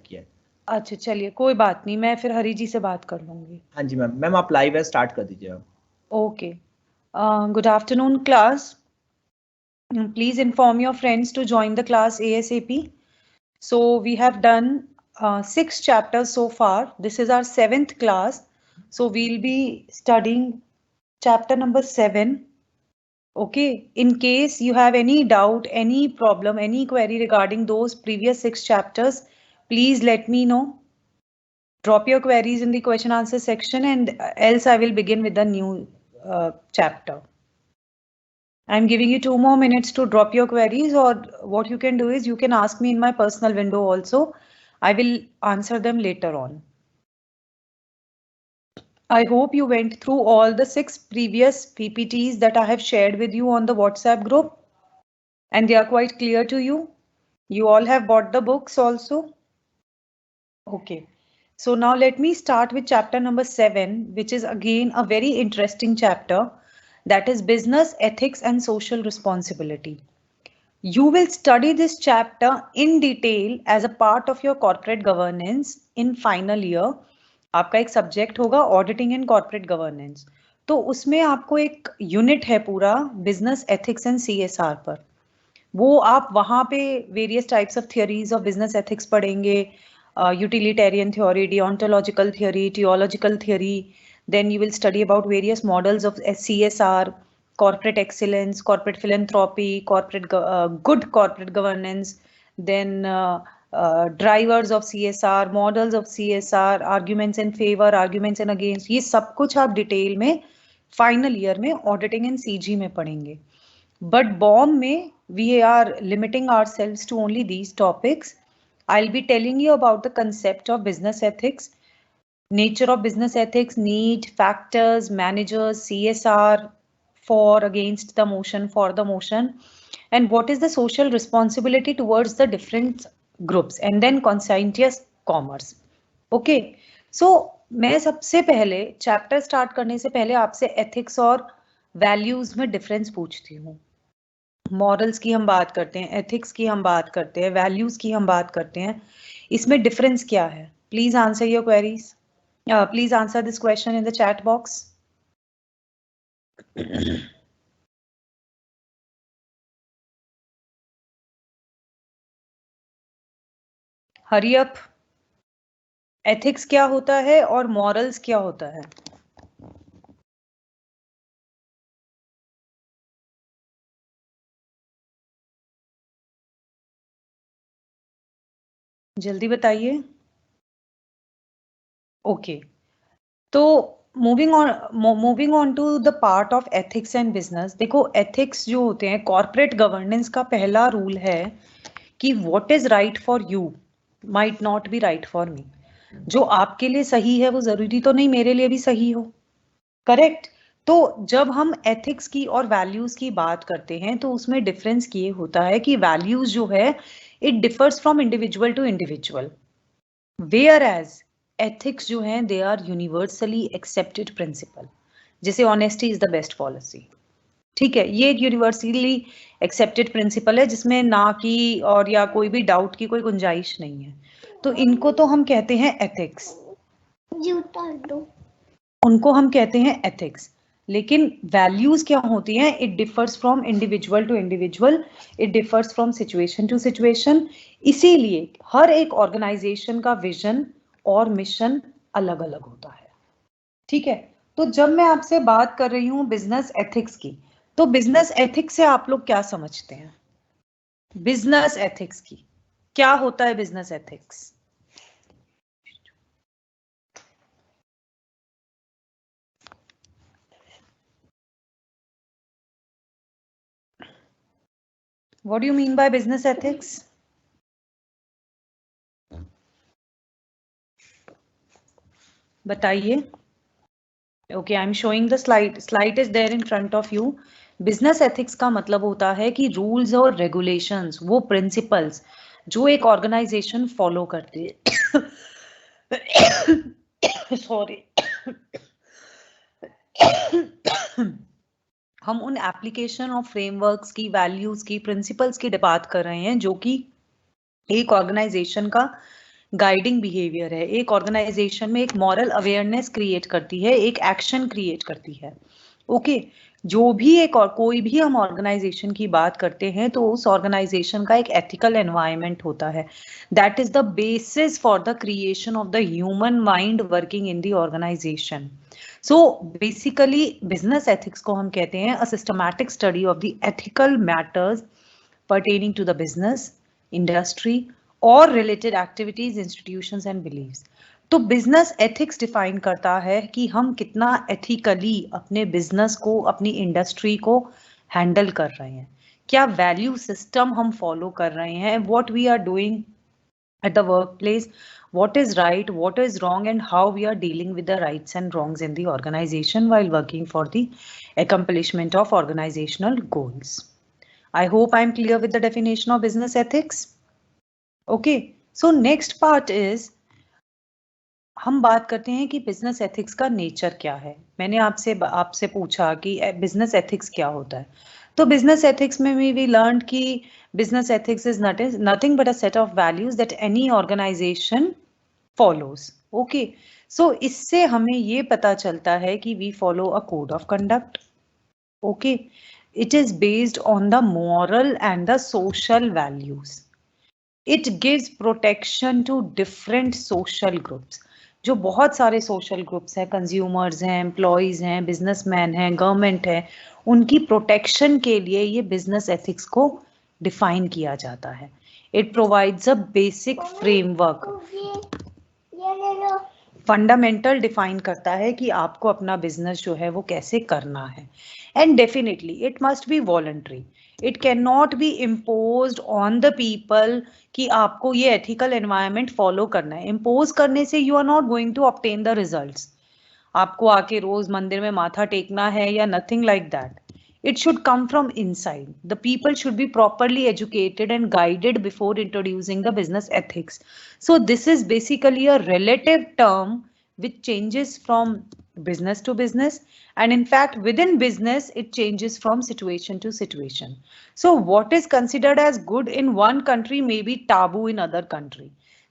किया है। अच्छा चलिए कोई बात नहीं, मैं फिर हरी जी से बात कर लूंगी। हाँ जी मैम। मैम आप लाइव है, स्टार्ट कर दीजिए आप। Okay, good afternoon class. Please inform your friends to join the class ASAP. So we have done 6 chapters so far. This is our 7th class. So we'll be studying chapter number 7. Okay, in case you have any doubt, any problem, any query regarding those previous 6 chapters, please let me know. Drop your queries in the question answer section, and else I will begin with the new chapter. I'm giving you 2 more minutes to drop your queries, or what you can do is you can ask me in my personal window also. I will answer them later on. I hope you went through all the 6 previous PPTs that I have shared with you on the WhatsApp group, and they are quite clear to you. You all have bought the books also. Okay. So now let me start with chapter number 7, which is again a very interesting chapter, that is business ethics and social responsibility. You will study this chapter in detail as a part of your corporate governance in final year. आपका एक subject होगा auditing and corporate governance, तो उसमें आपको एक unit है पूरा business ethics and CSR पर। वो आप वहाँ पे various types of theories of business ethics पढ़ेंगे, utilitarian theory, deontological theory, teleological theory, then you will study about various models of CSR, corporate excellence, corporate philanthropy, good corporate governance, then drivers of CSR, models of CSR, arguments in favor, arguments in against, ये सब कुछ आप detail में final year में auditing and CG में पढ़ेंगे. But BOM में we are limiting ourselves to only these topics. I'll be telling you about the concept of business ethics, nature of business ethics, need, factors, managers, CSR, for, against the motion, for the motion, and what is the social responsibility towards the different groups, and then conscientious commerce. Okay, so मैं सबसे पहले chapter start करने से पहले आपसे ethics और values में difference पूछती हूँ. मॉरल्स की हम बात करते हैं, एथिक्स की हम बात करते हैं, वैल्यूज की हम बात करते हैं, इसमें डिफरेंस क्या है? Please answer your queries. Please answer this question in the chat box. Hurry up. Ethics क्या होता है और मॉरल्स क्या होता है? जल्दी बताइए. ओके, तो moving on to the part of ethics and business. देखो एथिक्स जो होते हैं, कॉर्पोरेट गवर्नेंस का पहला रूल है कि what is right for you might not be right for me. जो आपके लिए सही है वो जरूरी तो नहीं मेरे लिए भी सही हो. करेक्ट. तो जब हम एथिक्स की और वैल्यूज की बात करते हैं तो उसमें डिफरेंस ये होता है कि वैल्यूज जो है it differs from individual to individual, where as ethics जो हैं they are universally accepted principle. जैसे honesty is the best policy. ठीक है, ये एक यूनिवर्सली एक्सेप्टेड प्रिंसिपल है जिसमें ना की और या कोई भी डाउट की कोई गुंजाइश नहीं है. तो इनको तो हम कहते हैं एथिक्स, उनको हम कहते हैं एथिक्स. लेकिन वैल्यूज क्या होती हैं? It differs from individual to individual, it differs from situation to situation. इसीलिए हर एक ऑर्गेनाइजेशन का विजन और मिशन अलग अलग होता है. ठीक है, तो जब मैं आपसे बात कर रही हूँ बिजनेस एथिक्स की, तो बिजनेस एथिक्स से आप लोग क्या समझते हैं? बिजनेस एथिक्स की क्या होता है? Business ethics What do you mean by business ethics? बताइए. Okay, I'm showing the slide. Slide is there in front of you. Business ethics का मतलब होता है कि रूल्स और रेगुलेशंस, वो प्रिंसिपल्स जो एक ऑर्गेनाइजेशन फॉलो करती है. सॉरी. हम उन एप्लीकेशन और फ्रेमवर्क्स की, वैल्यूज की, प्रिंसिपल्स की बात कर रहे हैं जो कि एक ऑर्गेनाइजेशन का गाइडिंग बिहेवियर है, एक ऑर्गेनाइजेशन में एक मॉरल अवेयरनेस क्रिएट करती है, एक एक्शन क्रिएट करती है। ओके, जो भी एक और कोई भी हम ऑर्गेनाइजेशन की बात करते हैं तो उस ऑर्गेनाइजेशन का एक एथिकल एनवायरनमेंट होता है, that is the basis for the creation of the human mind working in the organisation. So basically business ethics को हम कहते हैं a systematic study of the ethical matters pertaining to the business, industry or related activities, institutions and beliefs. तो business ethics define करता है कि हम कितना एथिकली अपने बिजनेस को, अपनी इंडस्ट्री को हैंडल कर रहे हैं, क्या वैल्यू सिस्टम हम फॉलो कर रहे हैं, what we are doing at the workplace, what is right, what is wrong, and how we are dealing with the rights and wrongs in the organization while working for the accomplishment of organizational goals. I hope I'm clear with the definition of business ethics. Okay, so next part is हम बात करते हैं कि business ethics का nature क्या है। मैंने आपसे पूछा कि बिजनेस एथिक्स क्या होता है, तो बिजनेस एथिक्स में वी लर्न कि business ethics is nothing but a set of values that any organisation follows. Okay, so इससे हमें ये पता चलता है कि we follow a code of conduct. Okay, it is based on the moral and the social values. It gives protection to different social groups. जो बहुत सारे social groups हैं, consumers हैं, employees हैं, businessmen हैं, government है, उनकी protection के लिए ये business ethics को define किया जाता है. It provides a basic framework. Fundamental define करता है कि आपको अपना बिजनेस जो है वो कैसे करना है, and definitely it must be voluntary, it can not be imposed on the people कि आपको ये एथिकल एनवायरनमेंट फॉलो करना है। इम्पोज करने से you are not going to obtain the results, आपको आके रोज मंदिर में माथा टेकना है या nothing like that. It should come from inside. The people should be properly educated and guided before introducing the business ethics. So this is basically a relative term which changes from business to business, and in fact within business it changes from situation to situation. So what is considered as good in one country may be taboo in other country.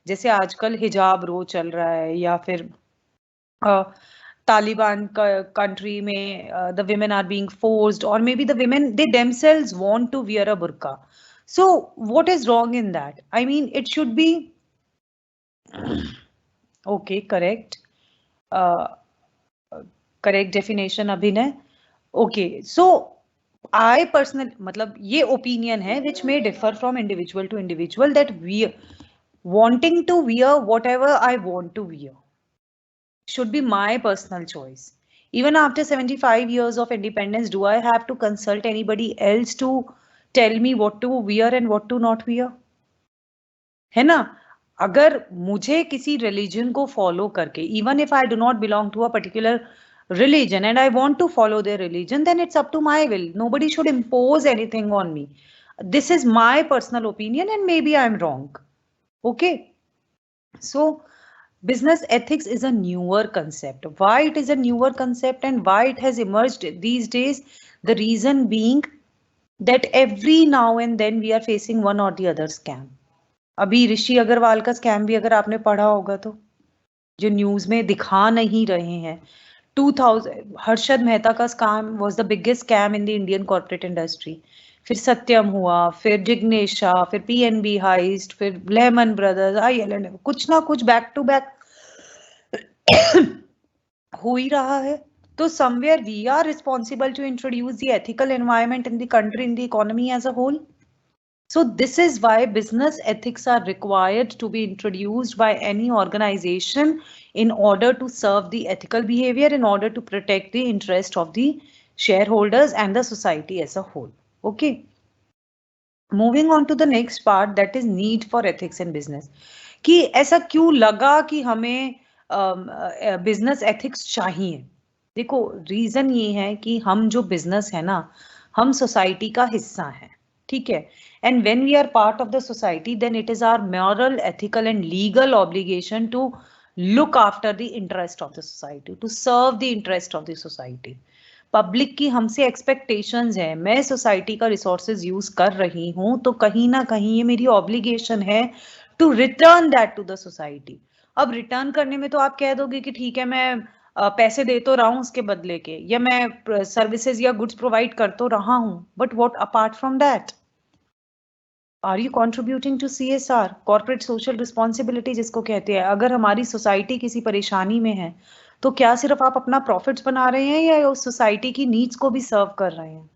जैसे आजकल हिजाब रो चल रहा है, या फिर Taliban country में the women are being forced, or maybe the women they themselves want to wear a burqa. So what is wrong in that? I mean, it should be okay, correct, correct definition Abhinay. Okay, so I personally, मतलब ये opinion है which may differ from individual to individual, that we wanting to wear whatever I want to wear should be my personal choice. Even after 75 years of independence, do I have to consult anybody else to tell me what to wear and what to not wear? है ना? अगर मुझे किसी religion को follow करके, even if I do not belong to a particular religion and I want to follow their religion, then it's up to my will. Nobody should impose anything on me. This is my personal opinion and maybe I'm wrong. Okay. So business ethics is a newer concept. Why it is a newer concept and why it has emerged these days? The reason being that every now and then we are facing one or the other scam. अभी ऋषि अग्रवाल का scam भी अगर आपने पढ़ा होगा तो, जो news में दिखा नहीं रहे हैं, 2000 हर्षद मेहता का scam was the biggest scam in the Indian corporate industry. फिर सत्यम हुआ, फिर जिग्नेशा, फिर पीएनबी हाइस्ट, फिर लेमन ब्रदर्स, आईएलएन, कुछ ना कुछ बैक टू बैक हो ही रहा है। तो somewhere we are responsible to introduce the ethical environment in the country, in the economy as a whole. So this is why business ethics are required to be introduced by any organization in order to serve the ethical behavior, in order to protect the interest of the shareholders and the society as a whole. Okay. Moving on to the next part, that is need for ethics in business. कि ऐसा क्यों लगा कि हमें business ethics चाहिए? देखो, reason ये है कि हम जो बिजनेस है ना, हम सोसाइटी का हिस्सा हैं, ठीक है, and when we are part of the society then it is our moral, ethical and legal obligation to look after the interest of the society, to serve the interest of the society. Public की हमसे expectations है, मैं society का resources use कर रही हूँ तो कहीं ना कहीं ये मेरी ऑब्लिगेशन है to return that to the society. अब रिटर्न करने में तो आप कह दोगे कि ठीक है मैं पैसे दे तो रहा हूं उसके बदले के, या मैं सर्विसेज या गुड्स प्रोवाइड कर तो रहा हूं, but what apart from that? Are you contributing to CSR, corporate social responsibility जिसको कहते हैं? अगर हमारी सोसाइटी किसी परेशानी में है तो क्या सिर्फ आप अपना प्रॉफिट्स बना रहे हैं या उस सोसाइटी की नीड्स को भी सर्व कर रहे हैं?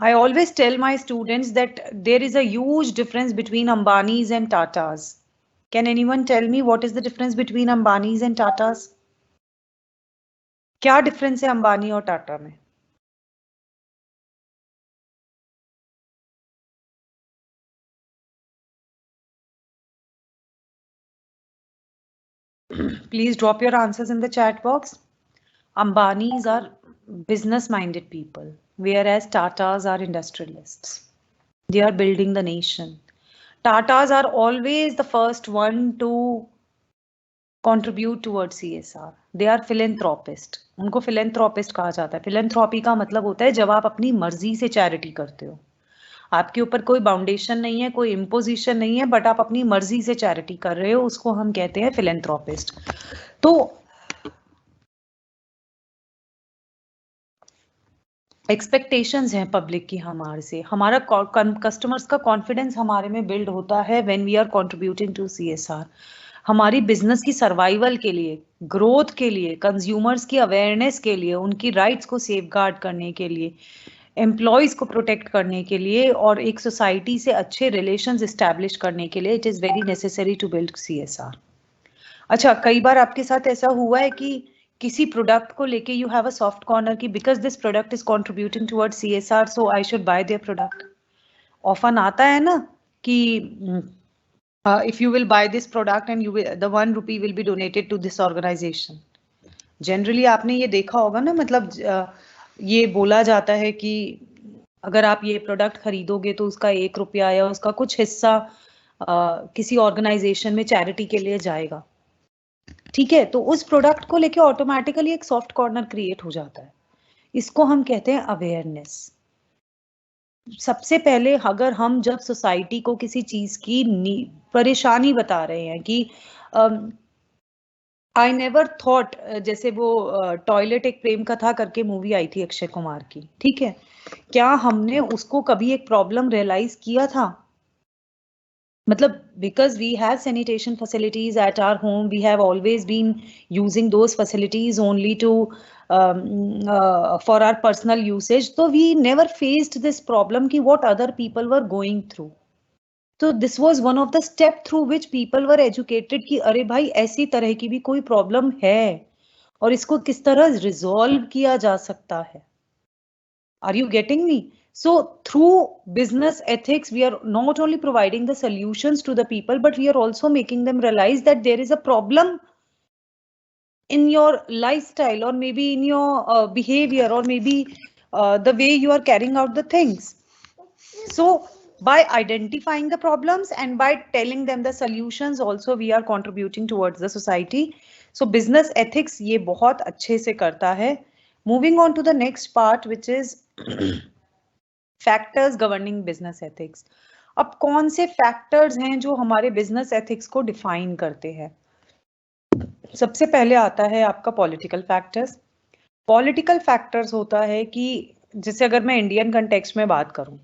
I always tell my students that there is a huge difference between Ambanis and Tatas. Can anyone tell me what is the difference between Ambanis and Tatas? क्या difference है अंबानी और टाटा में? Please drop your answers in the chat box. Ambanis are business-minded people, whereas Tatas are industrialists. They are building the nation. Tatas are always the first one to contribute towards CSR. They are philanthropist. उनको philanthropist कहा जाता है. Philanthropy का मतलब होता है जब आप अपनी मर्जी से चैरिटी करते हो. आपके ऊपर कोई बाउंडेशन नहीं है, कोई इम्पोजिशन नहीं है, बट आप अपनी मर्जी से चैरिटी कर रहे हो, उसको हम कहते हैं philanthropist. तो एक्सपेक्टेशंस हैं पब्लिक की हमारे से, हमारा कस्टमर्स का कॉन्फिडेंस हमारे में बिल्ड होता है when we are contributing to CSR. हमारी बिजनेस की सर्वाइवल के लिए, ग्रोथ के लिए, कंज्यूमर्स की अवेयरनेस के लिए, उनकी राइट्स को सेफगार्ड करने के लिए, एम्प्लॉयज को प्रोटेक्ट करने के लिए और एक सोसाइटी से अच्छे रिलेशंस एस्टैब्लिश करने के लिए it is very necessary to build CSR. अच्छा, कई बार आपके साथ ऐसा हुआ है कि किसी प्रोडक्ट को लेके you have a soft corner की because this product is contributing towards CSR so I should buy their product? Often आता है ना कि if you will buy this product and the 1 rupee will be donated to this organization. Generally आपने ये देखा होगा ना, मतलब ये बोला जाता है कि अगर आप ये प्रोडक्ट खरीदोगे तो उसका 1 रुपया या उसका कुछ हिस्सा किसी ऑर्गेनाइजेशन में चैरिटी के लिए जाएगा. ठीक है, तो उस प्रोडक्ट को लेके ऑटोमेटिकली एक सॉफ्ट कॉर्नर क्रिएट हो जाता है. इसको हम कहते हैं अवेयरनेस. सबसे पहले अगर हम जब सोसाइटी को किसी चीज की परेशानी बता रहे हैं कि आई नेवर थॉट, जैसे वो टॉयलेट एक प्रेम कथा करके मूवी आई थी अक्षय कुमार की, ठीक है, क्या हमने उसको कभी एक प्रॉब्लम रियलाइज किया था? मतलब because we have sanitation facilities at our home, we have always been using those facilities only to for our personal usage, so we never faced this problem ki what other people were going through. So this was one of the step through which people were educated कि अरे भाई ऐसी तरह की भी कोई problem है और इसको किस तरह रिजॉल्व किया जा सकता है. Are you getting me? So through business ethics, we are not only providing the solutions to the people, but we are also making them realize that there is a problem in your lifestyle or maybe in your behavior or maybe the way you are carrying out the things. So by identifying the problems and by telling them the solutions, also we are contributing towards the society. So business ethics ये बहुत अच्छे से करता है. Moving on to the next part, which is factors governing business ethics. अब कौन से factors हैं जो हमारे बिजनेस एथिक्स को डिफाइन करते हैं? सबसे पहले आता है आपका पॉलिटिकल फैक्टर्स. पॉलिटिकल फैक्टर्स होता है कि जैसे अगर मैं इंडियन कंटेक्स्ट में बात करूं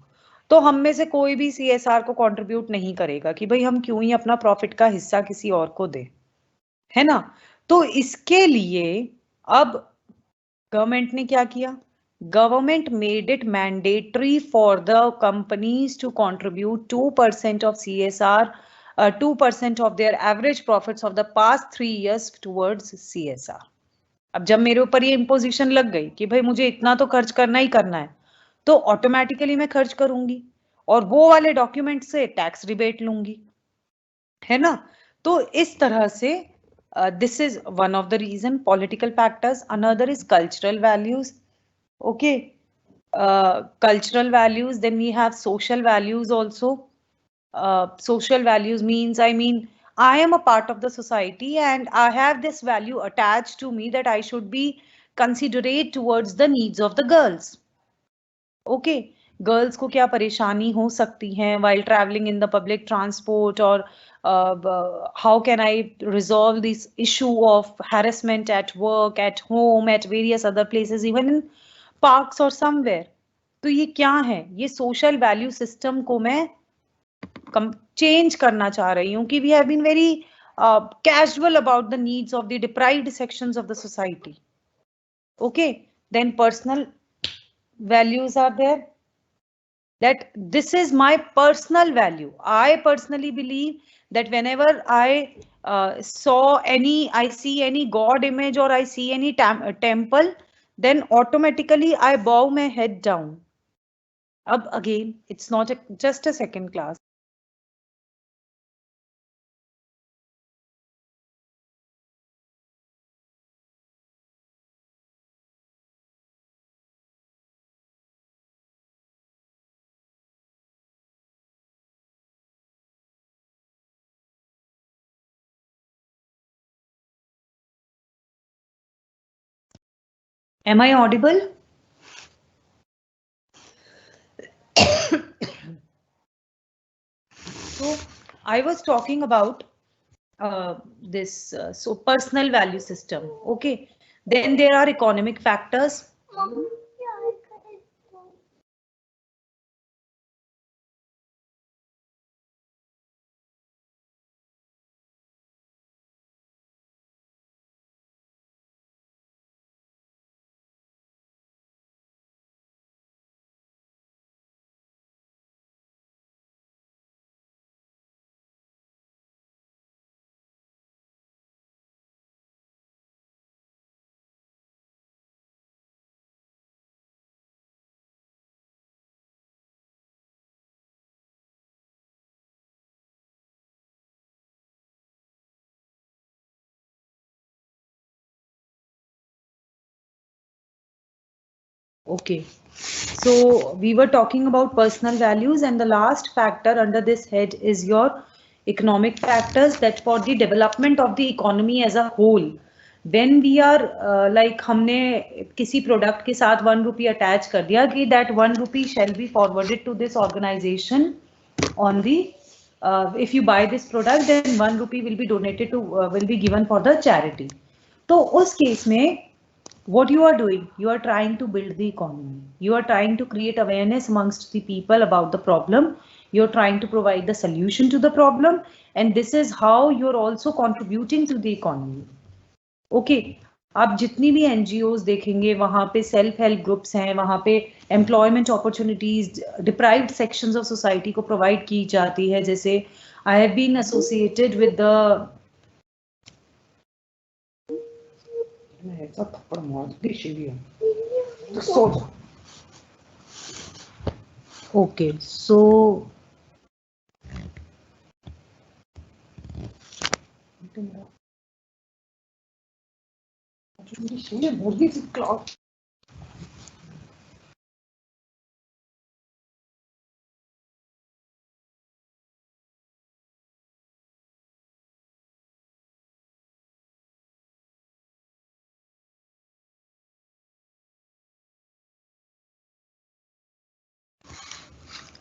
तो हम में से कोई भी CSR को कंट्रीब्यूट नहीं करेगा कि भाई हम क्यों ही अपना प्रॉफिट का हिस्सा किसी और को दें, है ना. तो इसके लिए अब गवर्नमेंट ने क्या किया? Government made it mandatory for the companies to contribute 2% of CSR, 2% of their average profits of the past 3 years towards CSR. अब जब मेरे ऊपर ये इम्पोजिशन लग गई कि भाई मुझे इतना तो खर्च करना ही करना है, तो ऑटोमेटिकली मैं खर्च करूंगी और वो वाले डॉक्यूमेंट से टैक्स रिबेट लूंगी, है ना. तो इस तरह से this is one of the reason. Political factors. Another is cultural values. Okay, cultural values. Then we have social values also. Social values means, I mean, I am a part of the society and I have this value attached to me that I should be considerate towards the needs of the girls. Okay, girls को क्या परेशानी हो सकती है while traveling in the public transport, or how can I resolve this issue of harassment at work, at home, at various other places, even in parks or somewhere. तो ये क्या है? ये social value system को मैं change करना चाह रही हूँ कि we have been very casual about the needs of the deprived sections of the society. Okay, then personal values are there. That this is my personal value. I personally believe that whenever I see any god image, or I see any temple, then automatically I bow my head down. Again, it's not just a second class. Am I audible? So I was talking about this so personal value system. Okay, then there are economic factors. Okay, so we were talking about personal values, and the last factor under this head is your economic factors, that for the development of the economy as a whole, when we are like हमने किसी product के साथ 1 rupee attach कर दिया कि that 1 rupee shall be forwarded to this organization on the if you buy this product, then 1 rupee will be donated to will be given for the charity. तो उस case में what you are doing, you are trying to build the economy, you are trying to create awareness amongst the people about the problem, you're trying to provide the solution to the problem, and this is how you're also contributing to the economy. Okay, आप जितनी भी NGOs देखेंगे वहां पे self help groups हैं, वहां पे employment opportunities deprived sections of society को प्रोवाइड की जाती है. जैसे I have been associated with the Okay, so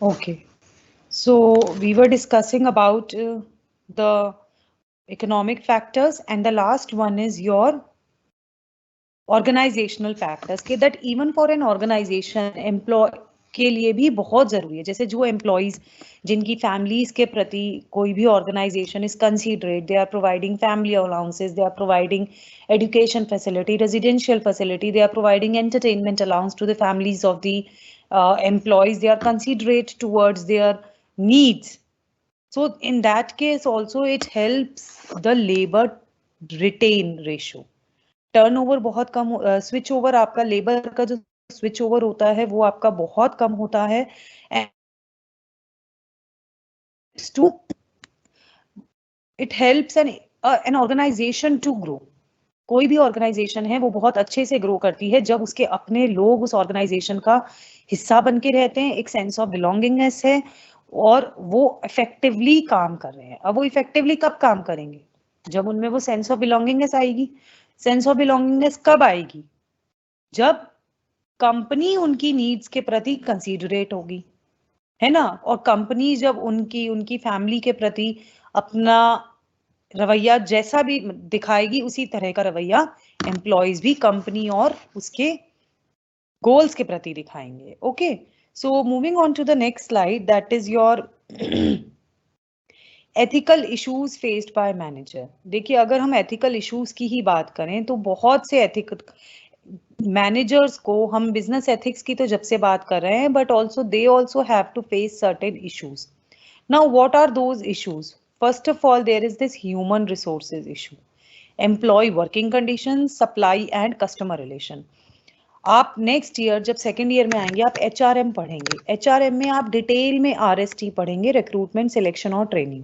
okay, so we were discussing about the economic factors, and the last one is your organizational factors, के that even for an organization employee के लिए भी बहुत जरूरी है. जैसे जो employees जिनकी families के प्रति कोई भी organization is considerate, they are providing family allowances, they are providing education facility, residential facility, they are providing entertainment allowance to the families of the employees, they are considerate towards their needs. So in that case also it helps the labor retain ratio. Turnover बहुत कम, switch over आपका labour का जो switch over होता है वो आपका बहुत कम होता है. It helps an organisation to grow. कोई भी ऑर्गेनाइजेशन है वो बहुत अच्छे से ग्रो करती है जब उसके अपने लोग उस ऑर्गेनाइजेशन का हिस्सा बन के रहते हैं, एक सेंस ऑफ बिलोंगिंगनेस है और वो इफेक्टिवली काम कर रहे हैं. अब वो इफेक्टिवली कब काम करेंगे? जब उनमें वो सेंस ऑफ बिलोंगिंगनेस आएगी. सेंस ऑफ बिलोंगिंगनेस कब आएगी? जब कंपनी उनकी नीड्स के प्रति कंसीडरेट होगी, है ना, और कंपनी जब उनकी फैमिली के प्रति अपना रवैया जैसा भी दिखाएगी, उसी तरह का रवैया एम्प्लॉयज भी कंपनी और उसके गोल्स के प्रति दिखाएंगे. Okay, so moving on to the next slide, that is your ethical issues faced by manager. देखिए, अगर हम एथिकल इश्यूज की ही बात करें तो बहुत से एथिकल मैनेजर्स को, हम बिजनेस एथिक्स की तो जब से बात कर रहे हैं, but also they also have to face certain issues. Now what are those issues? First of all there is this human resources issue, employ working condition, supply and customer relation. आप next year जब second year में आएंगे, आप HRM पढ़ेंगे. HRM में आप detail में RST पढ़ेंगे, रिक्रूटमेंट सिलेक्शन और ट्रेनिंग.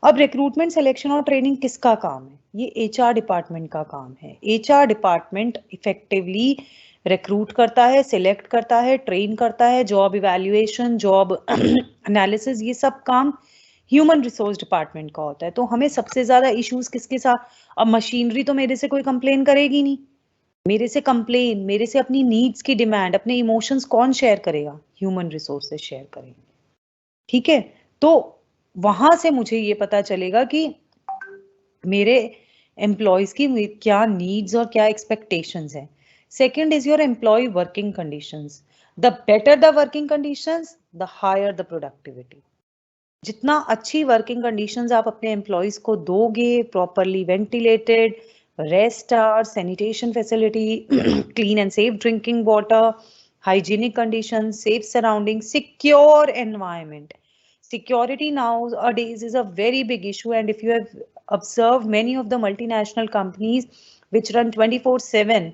अब रिक्रूटमेंट सिलेक्शन और ट्रेनिंग किसका काम है? ये HR डिपार्टमेंट का काम है. HR डिपार्टमेंट इफेक्टिवली रिक्रूट करता है, सिलेक्ट करता है, ट्रेन करता है, जॉब इवैल्यूएशन, जॉब एनालिसिस, ये सब काम ह्यूमन रिसोर्स डिपार्टमेंट का होता है. तो हमें सबसे ज्यादा इश्यूज किसके साथ? अब मशीनरी तो मेरे से कोई कंप्लेन करेगी नहीं, मेरे से कंप्लेन, मेरे से अपनी नीड्स की डिमांड, अपने इमोशंस कौन शेयर करेगा? ह्यूमन रिसोर्सेज शेयर करेंगे. ठीक है, तो वहां से मुझे ये पता चलेगा कि मेरे एम्प्लॉयज की क्या नीड्स और क्या एक्सपेक्टेशंस हैं. Second is your employ working conditions. The better the working conditions, the higher the productivity. जितना अच्छी वर्किंग कंडीशंस आप अपने एम्प्लॉयज को दोगे, properly ventilated, rest hour, sanitation facility, clean and safe drinking water, hygienic conditions, safe surroundings, secure environment. Security nowadays is a very big issue, and if you have observed many of the multinational companies which run 24/7,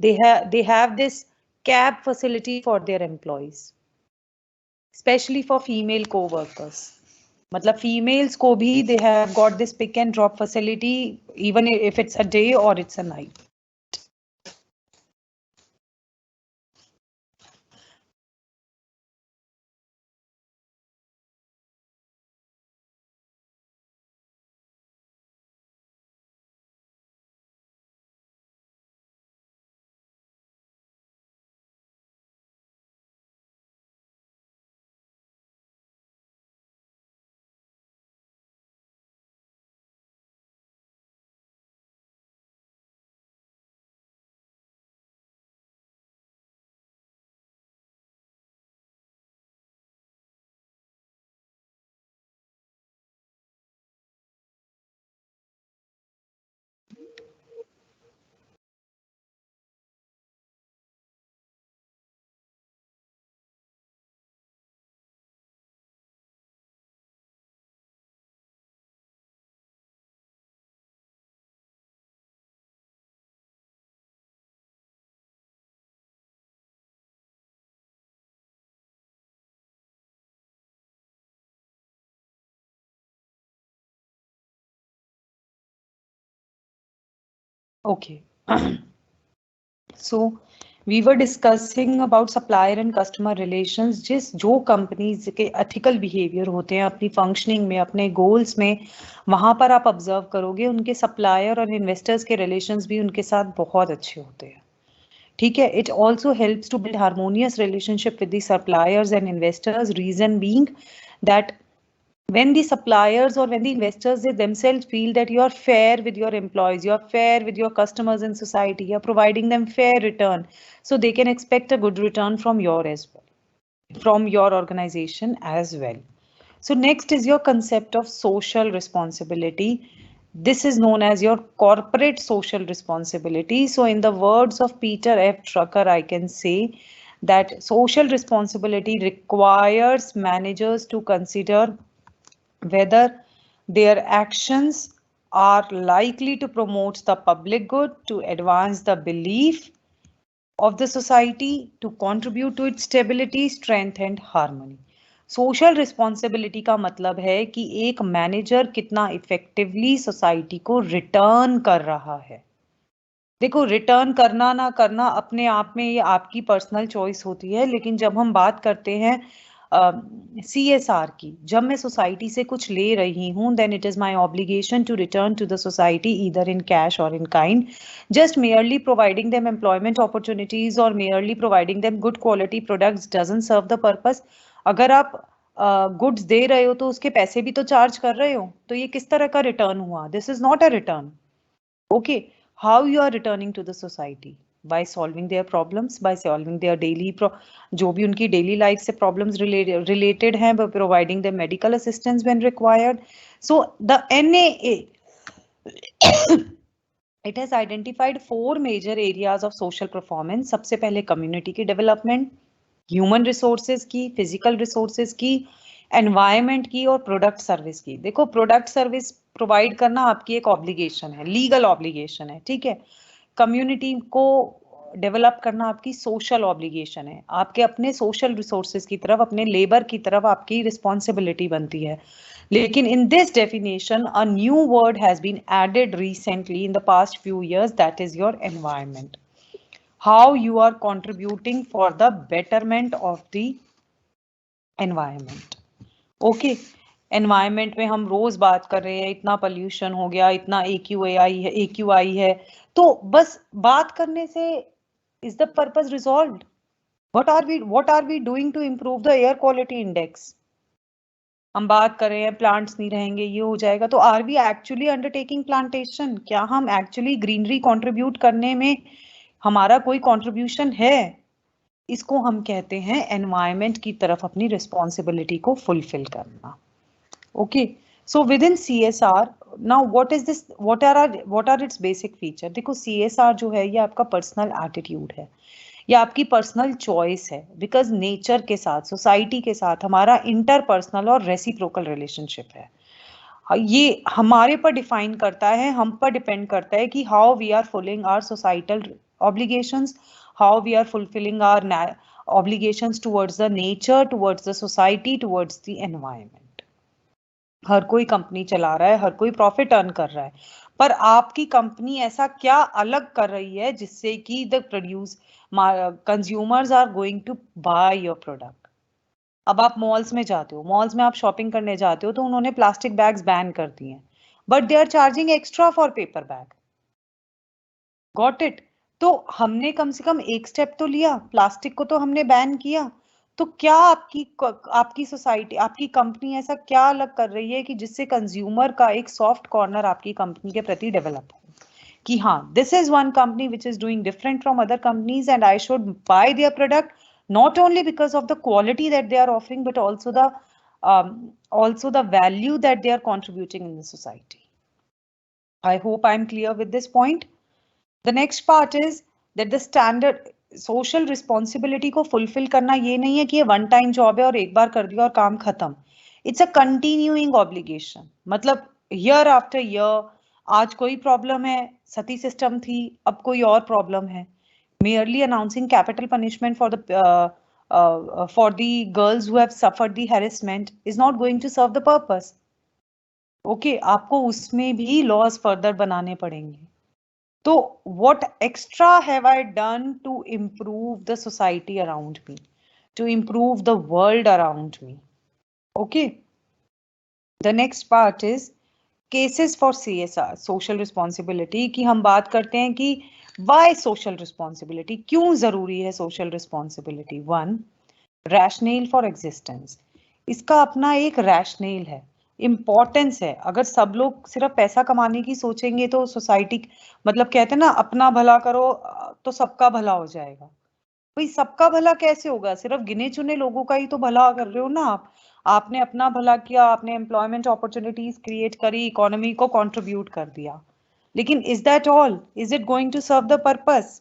they have this cab facility for their employees, especially for female co-workers. मतलब females को भी they have got this pick and drop facility, even if it's a day or it's a night. Okay. So we were discussing about supplier and customer relations. जो companies के ethical behaviour होते हैं अपनी functioning में, अपने goals में, वहां पर आप ऑब्जर्व करोगे उनके सप्लायर और इन्वेस्टर्स के रिलेशंस भी उनके साथ बहुत अच्छे होते हैं. ठीक है, it also helps to build harmonious relationship with the suppliers and investors. Reason being that when the suppliers or when the investors, they themselves feel that you are fair with your employees, you are fair with your customers in society, you are providing them fair return, so they can expect a good return from your as well, from your organization as well. So next is your concept of social responsibility. This is known as your corporate social responsibility. So in the words of Peter F. Drucker, I can say that social responsibility requires managers to consider whether their actions are likely to promote the public good, to advance the belief of the society, to contribute to its stability, strength and harmony. Social responsibility का मतलब है कि एक manager कितना effectively society को return कर रहा है. देखो, रिटर्न करना ना करना अपने आप में ये आपकी पर्सनल चॉइस होती है, लेकिन जब हम बात करते हैं CSR की, जब मैं सोसाइटी से कुछ ले रही हूँ, then it is my obligation to return to the society either in cash or in kind. Just merely providing them employment opportunities or merely providing them good quality products doesn't serve the purpose. अगर आप goods दे रहे हो तो उसके पैसे भी तो charge कर रहे हो, तो ये किस तरह का रिटर्न हुआ? This is not a return. Okay, how you are returning to the society? By solving their problems, by solving their daily जो भी उनकी daily life से problems related हैं, by providing them medical assistance when required. So the NAA it has identified 4 major areas of social performance. सबसे पहले community की development, human resources की, physical resources की, एनवायरमेंट की और प्रोडक्ट सर्विस की. देखो, प्रोडक्ट सर्विस प्रोवाइड करना आपकी एक ऑब्लिगेशन है, लीगल ऑब्लिगेशन है, ठीक है. कम्युनिटी को डेवलप करना आपकी सोशल ऑब्लिगेशन है. आपके अपने सोशल रिसोर्सेज की तरफ, अपने लेबर की तरफ आपकी रिस्पॉन्सिबिलिटी बनती है. लेकिन in this definition, a new word has been added recently in the past few years, that is your environment. How you are contributing for the betterment of the environment. Okay, environment में हम रोज बात कर रहे हैं, इतना pollution हो गया, इतना AQI है, तो बस बात करने से is the purpose resolved? What are we doing to improve the air quality index? हम बात कर रहे हैं प्लांट्स नहीं रहेंगे, ये हो जाएगा, तो are we actually undertaking plantation? क्या हम एक्चुअली ग्रीनरी कंट्रीब्यूट करने में हमारा कोई कंट्रीब्यूशन है? इसको हम कहते हैं एनवायरमेंट की तरफ अपनी रिस्पॉन्सिबिलिटी को फुलफिल करना. Okay, so within CSR, now what is this, what are its basic feature? देखो, CSR जो है ये आपका पर्सनल एटीट्यूड है, ये आपकी पर्सनल चॉइस है, बिकॉज नेचर के साथ, सोसाइटी के साथ हमारा इंटरपर्सनल और रेसिप्रोकल रिलेशनशिप है. ये हमारे पर डिफाइन करता है, हम पर डिपेंड करता है कि how we are fulling our societal obligations, how we are fulfilling our obligations towards the nature, towards the society, towards the environment. हर कोई कंपनी चला रहा है, हर कोई प्रॉफिट अर्न कर रहा है, पर आपकी कंपनी ऐसा क्या अलग कर रही है जिससे कि the consumers are going to buy your product? अब आप मॉल्स में जाते हो, मॉल्स में आप शॉपिंग करने जाते हो, तो उन्होंने प्लास्टिक बैग्स बैन कर दिए हैं, but they are charging extra for paper bag. Got it? तो हमने कम से कम एक स्टेप तो लिया, प्लास्टिक को तो हमने बैन किया. तो क्या आपकी सोसाइटी, आपकी कंपनी ऐसा क्या अलग कर रही है कि जिससे कंज्यूमर का एक सॉफ्ट कॉर्नर आपकी कंपनी के प्रति डेवलप हो कि हाँ, this is one company which is doing different from other companies and I should buy their product not only because of the quality that they are offering, but also the value that they are contributing in the society. I hope I'm clear with this point. The next part is that the standard social responsibility को fulfill करना ये नहीं है कि ये one time job है और एक बार कर दिया और काम खत्म. It's a continuing obligation. मतलब year after year, आज कोई problem है, सती system थी, अब कोई और problem है. Merely announcing capital punishment for the girls who have suffered the harassment is not going to serve the purpose. Okay, आपको उसमें भी laws further बनाने पड़ेंगे. So what extra have I done to improve the society around me, to improve the world around me? Okay. The next part is cases for CSR, social responsibility. कि हम बात करते हैं कि why social responsibility, क्यों जरूरी है social responsibility? One, rationale for existence. इसका अपना एक rationale है, इम्पोर्टेंस है. अगर सब लोग सिर्फ पैसा कमाने की सोचेंगे तो सोसाइटी, मतलब कहते हैं ना, अपना भला करो तो सबका भला हो जाएगा. भाई, सबका भला कैसे होगा? सिर्फ गिने चुने लोगों का ही तो भला कर रहे हो ना आप. आपने अपना भला किया, आपने एम्प्लॉयमेंट अपॉर्चुनिटीज क्रिएट करी, इकोनॉमी को कंट्रीब्यूट कर दिया, लेकिन is that all? Is it going to serve the purpose?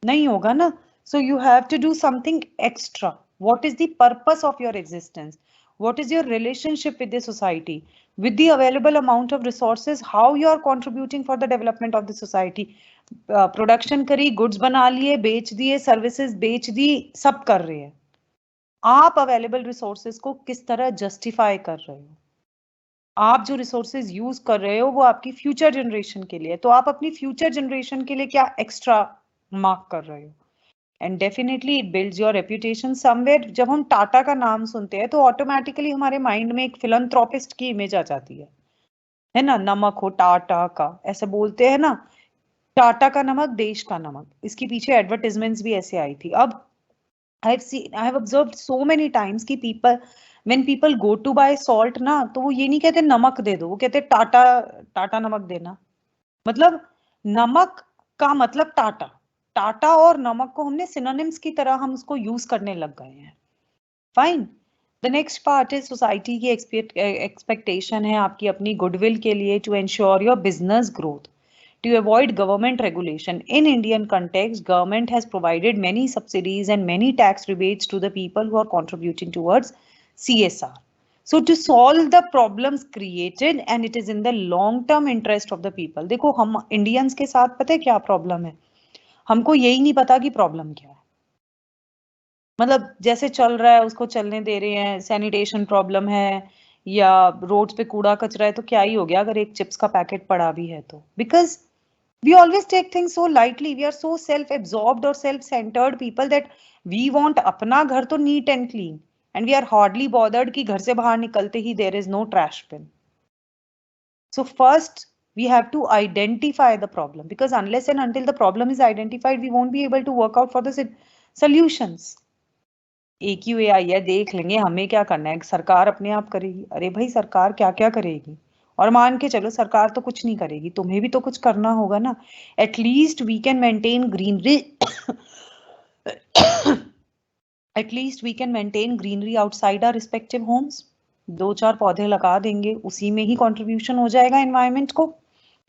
नहीं होगा ना. So you have to do something extra. What is the purpose of your existence? What is your relationship with the society? With the available amount of resources, how you are contributing for the development of the society? Production करी, goods बना लिए, बेच दिए, services बेच दी, सब कर रहे हैं. आप available resources को किस तरह justify कर रहे हो? आप जो resources use कर रहे हो वो आपकी future generation के लिए, तो आप अपनी future generation के लिए क्या extra mark कर रहे हो? And definitely it builds your reputation somewhere. जब हम टाटा का नाम सुनते हैं तो ऑटोमेटिकली हमारे माइंड में एक फिलंथ्रोपिस्ट की इमेज आ जाती है ना. नमक हो टाटा का, ऐसे बोलते हैं ना, टाटा का नमक देश का नमक. इसके पीछे एडवर्टाइजमेंट्स भी ऐसे आई थी. अब I have observed so many times कि when people go to buy salt ना, तो वो ये नहीं कहते नमक दे दो, वो कहते टाटा टाटा नमक देना. मतलब नमक का मतलब टाटा. टाटा और नमक को हमने सिनोनिम्स की तरह हम उसको यूज करने लग गए हैं. Fine. The next part is society की एक्सपेक्टेशन है आपकी अपनी गुडविल के लिए to ensure your business growth. To avoid government regulation, in Indian context, government has provided many subsidies and many tax rebates to the people who are contributing towards CSR. So to solve the problems created, and it is in the long-term interest of the people. देखो हम Indians के साथ पता है क्या problem है? हमको यही नहीं पता कि प्रॉब्लम क्या है. मतलब जैसे चल रहा है उसको चलने दे रहे हैं. सैनिटेशन प्रॉब्लम है या रोड्स पे कूड़ा कचरा है तो क्या ही हो गया अगर एक चिप्स का पैकेट पड़ा भी है तो. Because we always take things so lightly. We are so self-absorbed or self-centered people that we want अपना घर तो neat and clean, and we are hardly bothered कि घर से बाहर निकलते ही there is no trash bin. So first we have to identify the problem, because unless and until the problem is identified, we won't be able to work out for the solutions. AQAI है, देख लेंगे, हमें क्या करना है, सरकार अपने आप करेगी. अरे भाई सरकार क्या क्या करेगी? और मान के चलो सरकार तो कुछ नहीं करेगी, तुम्हें भी तो कुछ करना होगा ना. At least we can maintain greenery at least we can maintain greenery outside our respective homes. 2-4 पौधे लगा देंगे, उसी में ही कंट्रीब्यूशन हो जाएगा एनवायरनमेंट को.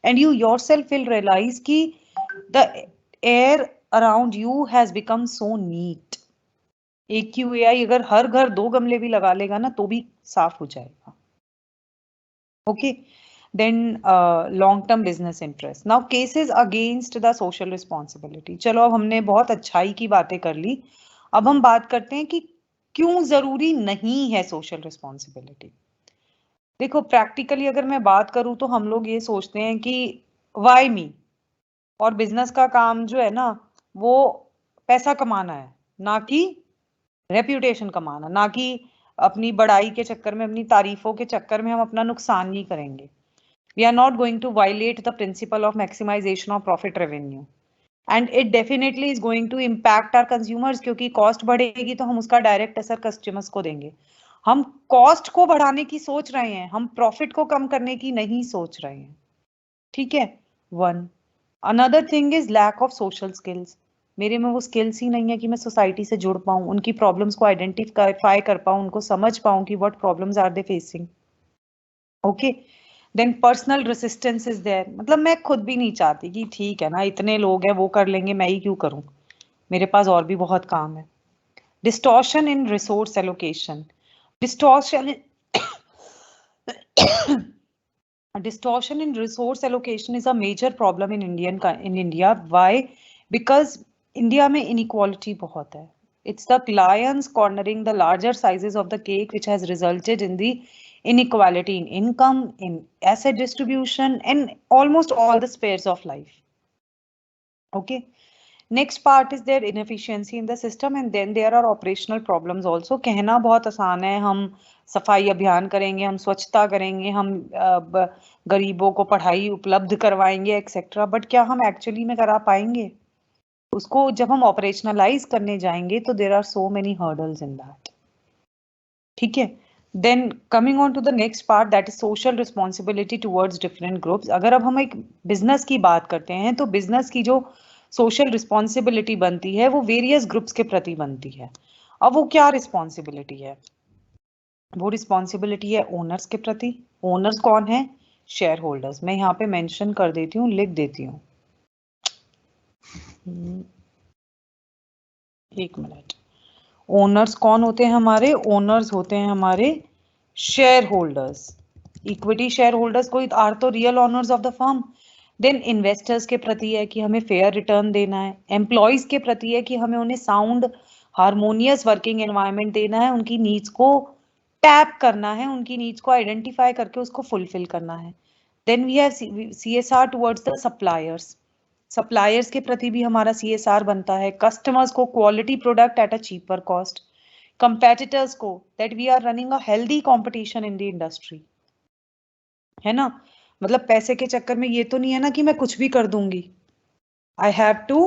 And you yourself will realise कि the air around you has become so neat. AQAI अगर हर घर 2 गमले भी लगा लेगा ना तो भी साफ हो जाएगा. Okay. Then long-term business interest. Now cases against the social responsibility. चलो अब हमने बहुत अच्छाई की बातें कर ली. अब हम बात करते हैं कि क्यों जरूरी नहीं है सोशल रिस्पॉन्सिबिलिटी. देखो प्रैक्टिकली अगर मैं बात करूं तो हम लोग ये सोचते हैं कि वाई मी, और बिजनेस का काम जो है ना वो पैसा कमाना है, ना कि रेप्यूटेशन कमाना, ना कि अपनी बड़ाई के चक्कर में, अपनी तारीफों के चक्कर में हम अपना नुकसान नहीं करेंगे. We are not going to violate the principle of maximization of profit revenue, and it definitely is going to impact our consumers, क्योंकि कॉस्ट बढ़ेगी तो हम उसका डायरेक्ट असर कस्टमर्स को देंगे. हम कॉस्ट को बढ़ाने की सोच रहे हैं, हम प्रॉफिट को कम करने की नहीं सोच रहे हैं. ठीक है. One. Another thing is lack of social skills. मेरे में वो स्किल्स ही नहीं है कि मैं सोसाइटी से जुड़ पाऊं, उनकी प्रॉब्लम्स को आइडेंटिफाई कर पाऊं, उनको समझ पाऊं कि what problems are they facing. Okay. Then personal resistance is there. मतलब मैं खुद भी नहीं चाहती कि ठीक है ना इतने लोग हैं वो कर लेंगे, मैं ही क्यों करूं, मेरे पास और भी बहुत काम है. Distortion in resource allocation. Distortion distortion in resource allocation is a major problem in India. Why? Because India में inequality बहुत है. It's the lions cornering the larger sizes of the cake which has resulted in the inequality in income, in asset distribution, and almost all the spheres of life. Okay. Next part is their inefficiency in the system, and then there are operational problems also. कहना बहुत आसान है, हम सफाई अभियान करेंगे, हम स्वच्छता करेंगे, हम गरीबों को पढ़ाई उपलब्ध करवाएंगे एक्सेट्रा, बट क्या हम एक्चुअली में करा पाएंगे उसको? जब हम ऑपरेशनलाइज करने जाएंगे तो there are so many hurdles in that. ठीक है. Then coming on to the next part, that is social responsibility towards different groups. अगर अब हम एक बिजनेस की बात करते हैं तो बिजनेस की जो सोशल रिस्पॉन्सिबिलिटी बनती है वो वेरियस ग्रुप्स के प्रति बनती है. अब वो क्या रिस्पॉन्सिबिलिटी है? वो रिस्पॉन्सिबिलिटी है ओनर्स के प्रति. ओनर्स कौन है? Share holders. मैं यहाँ पे मेंशन कर देती हूँ, लिख देती हूँ. एक मिनट. ओनर्स कौन होते हैं हमारे? ओनर्स होते हैं हमारे shareholders. Equity shareholders कोई आर तो real owners of the firm. Then investors के प्रति है कि हमें फेयर रिटर्न देना है. एम्प्लॉयज के प्रति है कि हमें उन्हें साउंड हार्मोनियस वर्किंग एनवायरनमेंट देना है, उनकी नीड्स को टैप करना है, उनकी नीड्स को आइडेंटिफाई करके उसको फुलफिल करना है. Then we have CSR towards the suppliers. Suppliers के प्रति भी हमारा CSR बनता है, कस्टमर्स को quality product at a cheaper cost, competitors को that we are running a healthy competition in the industry, है ना। मतलब पैसे के चक्कर में ये तो नहीं है ना कि मैं कुछ भी कर दूंगी। I have to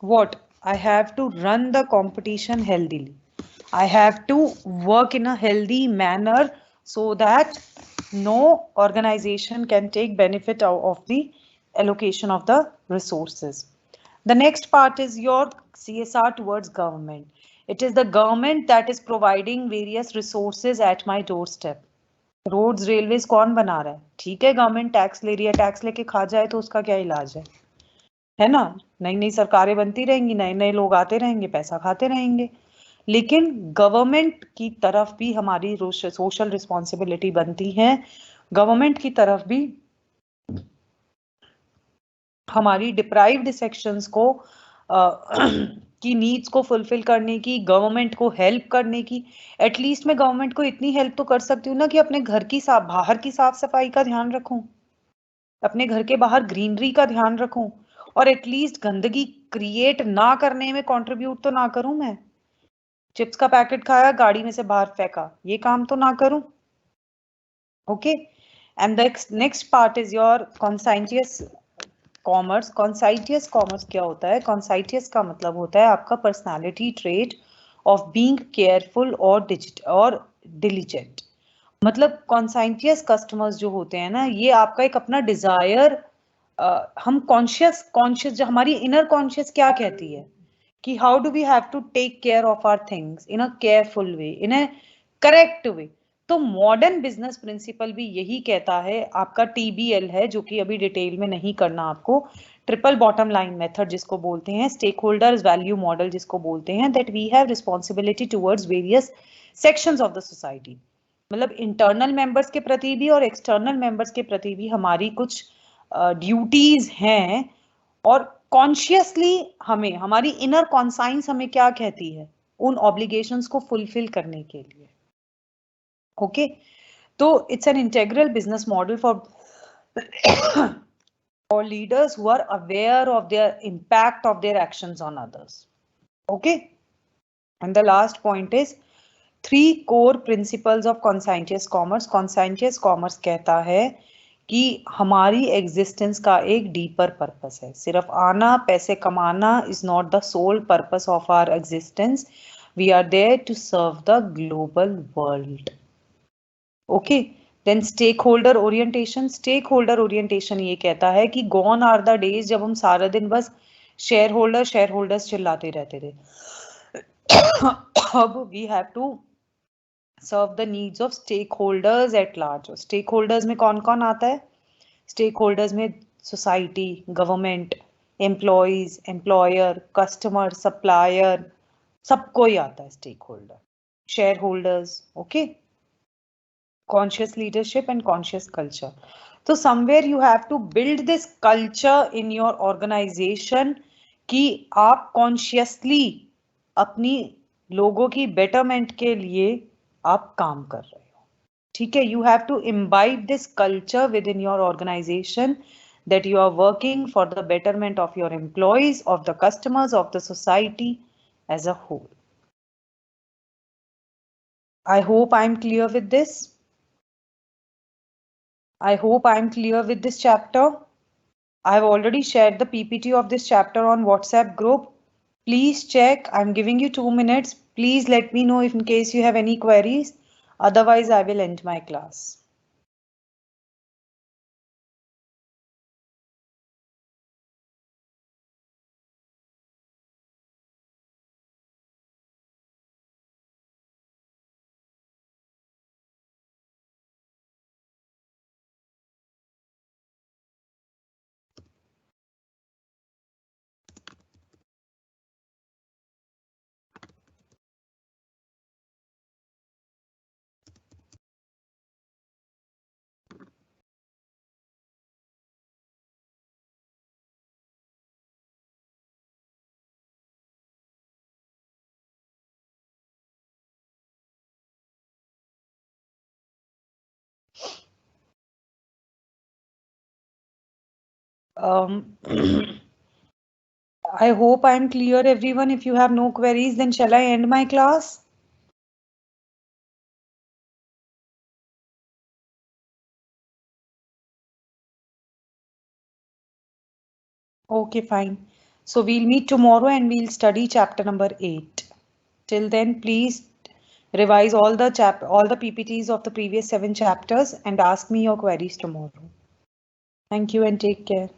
what I have to run the competition healthily. I have to work in a healthy manner so that no organization can take benefit of the allocation of the resources. The next part is your CSR towards government. It is the government that is providing various resources at my doorstep. Roads railways कौन बना रहा है? ठीक है, government tax ले रही है, tax लेके खा जाए तो उसका क्या इलाज है ना। नई नई सरकारें बनती रहेंगी, नए नए लोग आते रहेंगे, पैसा खाते रहेंगे, लेकिन गवर्नमेंट की तरफ भी हमारी सोशल रिस्पॉन्सिबिलिटी बनती है। गवर्नमेंट की तरफ भी हमारी डिप्राइव्ड सेक्शंस को की नीड्स को फुलफिल करने की, गवर्नमेंट को हेल्प करने की। एटलीस्ट मैं गवर्नमेंट को इतनी हेल्प तो कर सकती हूँ ना कि अपने घर की बाहर की साफ सफाई का ध्यान रखूं, अपने घर के बाहर ग्रीनरी का ध्यान रखूं, और एटलीस्ट गंदगी क्रिएट ना करने में कंट्रीब्यूट तो ना करूं। मैं चिप्स का पैकेट खाया, गाड़ी में से बाहर फेंका, ये काम तो ना करूं। Okay, and the next part is your conscientious commerce. Conscientious commerce क्या होता है? कॉन्साइंटियस का मतलब होता है आपका personality trait of being careful और डिलीजेंट। मतलब कॉन्साइंटियस कस्टमर्स जो होते हैं ना, ये आपका एक अपना डिजायर, हम कॉन्शियस जो हमारी इनर कॉन्शियस क्या कहती है कि how do we have to take care of our things in a careful way, in a correct way. तो मॉडर्न बिजनेस प्रिंसिपल भी यही कहता है। आपका TBL है, जो कि अभी डिटेल में नहीं करना आपको, ट्रिपल बॉटम लाइन मेथड जिसको बोलते हैं, स्टेक होल्डर्स वैल्यू मॉडल जिसको बोलते हैं, that we have responsibility towards various sections of the society. मतलब इंटरनल मेंबर्स के प्रति भी और एक्सटर्नल मेंबर्स के प्रति भी हमारी कुछ ड्यूटीज हैं, और कॉन्शियसली हमें हमारी इनर कॉन्साइंस हमें क्या कहती है उन ऑब्लिगेशंस को फुलफिल करने के लिए। ओके, तो it's an integral business model for leaders who are aware of their impact of their actions on others. Okay, and the last point is 3 core principles of conscientious commerce. Conscientious commerce कहता है कि हमारी existence का एक deeper purpose है। सिर्फ आना पैसे कमाना is not the sole purpose of our existence. We are there to serve the global world. Okay, then stakeholder orientation. Stakeholder orientation ये कहता है कि गॉन आर द डेज जब हम सारा दिन बस शेयर होल्डर्स चिल्लाते रहते थे। अब we have to serve the needs of stakeholders at large. Stakeholders में कौन कौन आता है? स्टेक होल्डर्स में society, government, employees, employer, customer, supplier, सबको ही आता है stakeholder. Shareholders, okay, conscious leadership and conscious culture. So somewhere you have to build this culture in your organization कि आप consciously अपनी लोगों की betterment के लिए आप काम कर रहे हो। ठीक है, you have to imbibe this culture within your organization that you are working for the betterment of your employees, of the customers, of the society as a whole. I hope I'm clear with this. I hope I'm clear with this chapter. I have already shared the PPT of this chapter on WhatsApp group. Please check. I'm giving you 2 minutes. Please let me know if in case you have any queries. Otherwise, I will end my class. I hope I'm clear, everyone. If you have no queries, then shall I end my class? Okay, fine. So we'll meet tomorrow and we'll study chapter number 8. Till then, please revise all the PPTs of the previous 7 chapters and ask me your queries tomorrow. Thank you and take care.